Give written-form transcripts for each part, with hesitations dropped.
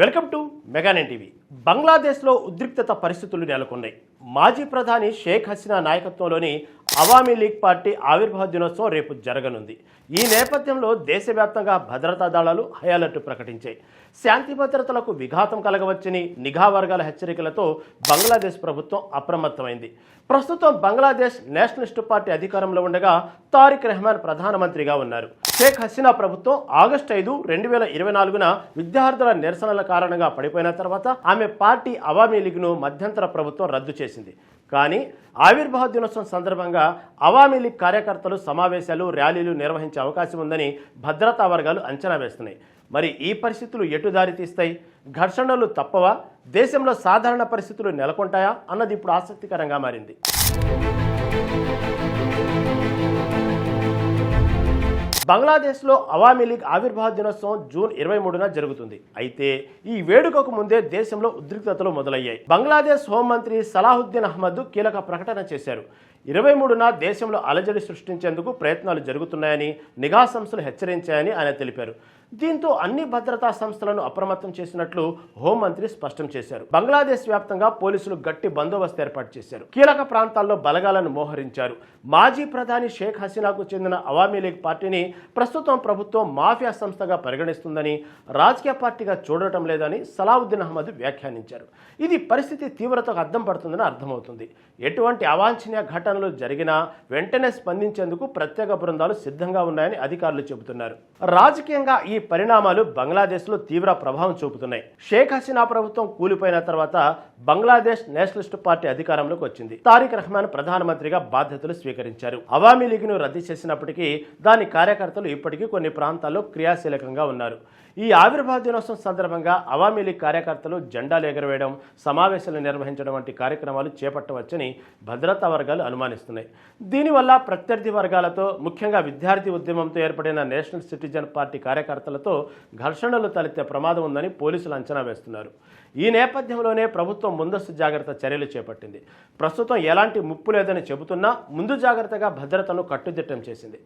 Welcome to Mega Nine TV. బంగ్లాదేశ్లో ఉద్రిక్తత పరిస్థితులు నెలకొన్నాయి. మాజీ ప్రధాని షేక్ హసీనా నాయకత్వంలోని అవామీ లీగ్ పార్టీ ఆవిర్భావ దినోత్సవం రేపు జరగనుంది. ఈ నేపథ్యంలో దేశవ్యాప్తంగా భద్రతా దళాలు హై అలర్ట్ ప్రకటించాయి. శాంతి భద్రతలకు విఘాతం కలగవచ్చని నిఘా వర్గాల హెచ్చరికలతో బంగ్లాదేశ్ ప్రభుత్వం అప్రమత్తమైంది. ప్రస్తుతం బంగ్లాదేశ్ నేషనలిస్టు పార్టీ అధికారంలో ఉండగా తారిక్ రెహమాన్ ప్రధానమంత్రిగా ఉన్నారు. షేక్ హసీనా ప్రభుత్వం ఆగస్టు 5, 2024న విద్యార్థుల నిరసనల కారణంగా పడిపోయిన తర్వాత ఆమె పార్టీ అవామీ లీగ్ను మధ్యంతర ప్రభుత్వం రద్దు చేసింది. కానీ ఆవిర్భావ దినోత్సవం సందర్భంగా అవామీ లీగ్ కార్యకర్తలు సమావేశాలు, ర్యాలీలు నిర్వహించే అవకాశం ఉందని భద్రతా వర్గాలు అంచనా వేస్తున్నాయి. మరి ఈ పరిస్థితులు ఎటు దారి తీస్తాయి? ఘర్షణలు తప్పవా? దేశంలో సాధారణ పరిస్థితులు నెలకొంటాయా అన్నది ఇప్పుడు ఆసక్తికరంగా మారింది. బంగ్లాదేశ్లో అవామీ లీగ్ ఆవిర్భావ దినోత్సవం జూన్ 23న జరుగుతుంది. అయితే ఈ వేడుకకు ముందే దేశంలో ఉద్రిక్తతలు మొదలయ్యాయి. బంగ్లాదేశ్ హోంమంత్రి సలాహుద్దీన్ అహ్మద్ కీలక ప్రకటన చేశారు. 23న దేశంలో అలజడి సృష్టించేందుకు ప్రయత్నాలు జరుగుతున్నాయని నిఘా సంస్థలు హెచ్చరించాయని ఆయన తెలిపారు. దీంతో అన్ని భద్రతా సంస్థలను అప్రమత్తం చేసినట్లు హోంమంత్రి స్పష్టం చేశారు. బంగ్లాదేశ్ వ్యాప్తంగా పోలీసులు గట్టి బందోబస్తు ఏర్పాటు చేశారు. కీలక ప్రాంతాల్లో బలగాలను మోహరించారు. మాజీ ప్రధాని షేక్ హసీనాకు చెందిన అవామీ లీగ్ పార్టీని ప్రస్తుతం ప్రభుత్వం మాఫియా సంస్థగా పరిగణిస్తుందని, రాజకీయ పార్టీగా చూడటం లేదని సలాహుద్దీన్ అహ్మద్ వ్యాఖ్యానించారు. ఇది పరిస్థితి తీవ్రతకు అద్దం పడుతుందని అర్థమవుతుంది. ఎటువంటి అవాంఛనీయ ఘటనలు జరిగినా వెంటనే స్పందించేందుకు ప్రత్యేక బృందాలు సిద్ధంగా ఉన్నాయని అధికారులు చెబుతున్నారు. రాజకీయంగా ఈ పరిణామాలు బంగ్లాదేశ్లో తీవ్ర ప్రభావం చూపుతున్నాయి. షేక్ హసీనా ప్రభుత్వం కూలిపోయిన తర్వాత బంగ్లాదేశ్ నేషనలిస్టు పార్టీ అధికారంలోకి వచ్చింది. తారిక్ రెహమాన్ ప్రధానమంత్రిగా బాధ్యతలు స్వీకరించారు. అవామీ లీగ్ను రద్దు చేసినప్పటికీ దాని కార్యకర్తలు ఇప్పటికీ కొన్ని ప్రాంతాల్లో క్రియాశీలకంగా ఉన్నారు. ఈ ఆవిర్భావ దినోత్సవం సందర్భంగా అవామీ లీగ్ కార్యకర్తలు జెండాలు ఎగరవేయడం, సమావేశాలు నిర్వహించడం వంటి కార్యక్రమాలు చేపట్టవచ్చని భద్రతా వర్గాలు అనుమానిస్తున్నాయి. దీనివల్ల ప్రత్యర్థి వర్గాలతో, ముఖ్యంగా విద్యార్థి ఉద్యమంతో ఏర్పడిన నేషనల్ సిటిజన్ పార్టీ కార్యకర్తలతో ఘర్షణలు తలెత్తే ప్రమాదం ఉందని పోలీసులు అంచనా వేస్తున్నారు. ఈ నేపథ్యంలోనే ప్రభుత్వం ముందస్తు జాగ్రత్త చర్యలు చేపట్టింది. ప్రస్తుతం ఎలాంటి ముప్పు లేదని చెబుతున్నా ముందు జాగ్రత్తగా భద్రతను కట్టుదిట్టం చేసింది.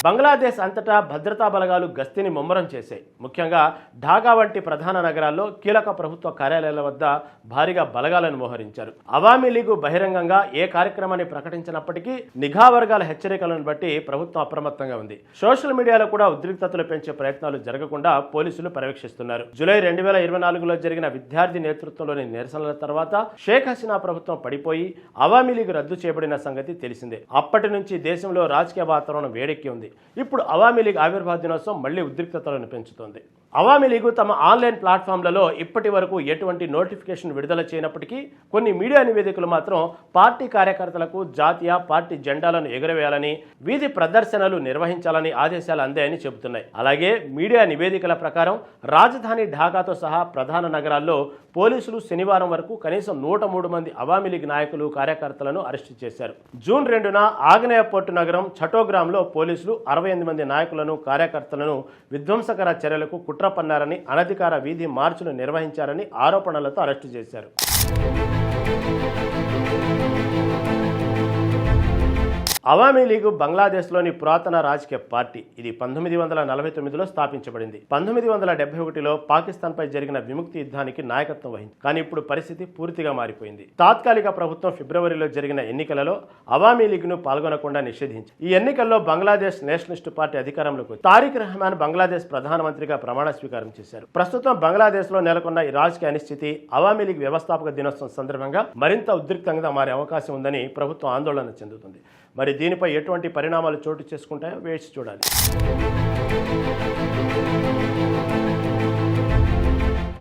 బంగ్లాదేశ్ అంతటా భద్రతా బలగాలు గస్తీని ముమ్మరం చేశాయి. ముఖ్యంగా ఢాకా వంటి ప్రధాన నగరాల్లో కీలక ప్రభుత్వ కార్యాలయాల వద్ద భారీగా బలగాలను మోహరించారు. అవామీ లీగు బహిరంగంగా ఏ కార్యక్రమాన్ని ప్రకటించినప్పటికీ నిఘా వర్గాల హెచ్చరికలను బట్టి ప్రభుత్వం అప్రమత్తంగా ఉంది. సోషల్ మీడియాలో కూడా ఉద్రిక్తతలు పెంచే ప్రయత్నాలు జరగకుండా పోలీసులు పర్యవేక్షిస్తున్నారు. జూలై 2024లో జరిగిన విద్యార్థి నేతృత్వంలోని నిరసనల తర్వాత షేక్ హసీనా ప్రభుత్వం పడిపోయి అవామీ లీగ్ రద్దు చేయబడిన సంగతి తెలిసిందే. అప్పటి నుంచి దేశంలో రాజకీయ వాతావరణం వేడెక్కి ఉంది. ఇప్పుడు అవామీ లీగ్ ఆవిర్భావ దినోత్సవం మళ్లీ ఉద్రిక్తతలను పెంచుతోంది. అవామీ లీగు తమ ఆన్లైన్ ప్లాట్ఫామ్లలో ఇప్పటి వరకు ఎటువంటి నోటిఫికేషన్ విడుదల చేయనప్పటికీ కొన్ని మీడియా నివేదికలు మాత్రం పార్టీ కార్యకర్తలకు జాతీయ పార్టీ జెండాలను ఎగురవేయాలని, వీధి ప్రదర్శనలు నిర్వహించాలని ఆదేశాలు అందాయని చెబుతున్నాయి. అలాగే మీడియా నివేదికల ప్రకారం రాజధాని ఢాకాతో సహా ప్రధాన నగరాల్లో పోలీసులు శనివారం వరకు కనీసం 103 మంది అవామీ లీగ్ నాయకులు, కార్యకర్తలను అరెస్టు చేశారు. జూన్ 2న ఆగ్నేయ పోర్టు నగరం చటోగ్రామ్లో పోలీసులు 68 మంది నాయకులను, కార్యకర్తలను విధ్వంసకర చర్యలకు కుట్ర పన్నారని, అనధికార వీధి మార్చులు నిర్వహించారని ఆరోపణలతో అరెస్టు చేశారు. అవామీ లీగు బంగ్లాదేశ్లోని పురాతన రాజకీయ పార్టీ. ఇది 1949లో స్థాపించబడింది. 1971లో పాకిస్తాన్పై జరిగిన విముక్తి యుద్ధానికి నాయకత్వం వహించింది. కానీ ఇప్పుడు పరిస్థితి పూర్తిగా మారిపోయింది. తాత్కాలిక ప్రభుత్వం ఫిబ్రవరిలో జరిగిన ఎన్నికలలో అవామీ లీగ్ను పాల్గొనకుండా నిషేధించింది. ఈ ఎన్నికల్లో బంగ్లాదేశ్ నేషనలిస్టు పార్టీ అధికారంలోకి వచ్చింది. తారిక్ రెహమాన్ బంగ్లాదేశ్ ప్రధానమంత్రిగా ప్రమాణ స్వీకారం చేశారు. ప్రస్తుతం బంగ్లాదేశ్లో నెలకొన్న ఈ రాజకీయ అనిశ్చితి అవామీ లీగ్ వ్యవస్థాపక దినోత్సవం సందర్భంగా మరింత ఉద్రిక్తంగా మారే అవకాశం ఉందని ప్రభుత్వం ఆందోళన చెందుతుంది. మరి దీనిపై ఎటువంటి పరిణామాలు చోటు చేసుకుంటాయో వేచి చూడాలి.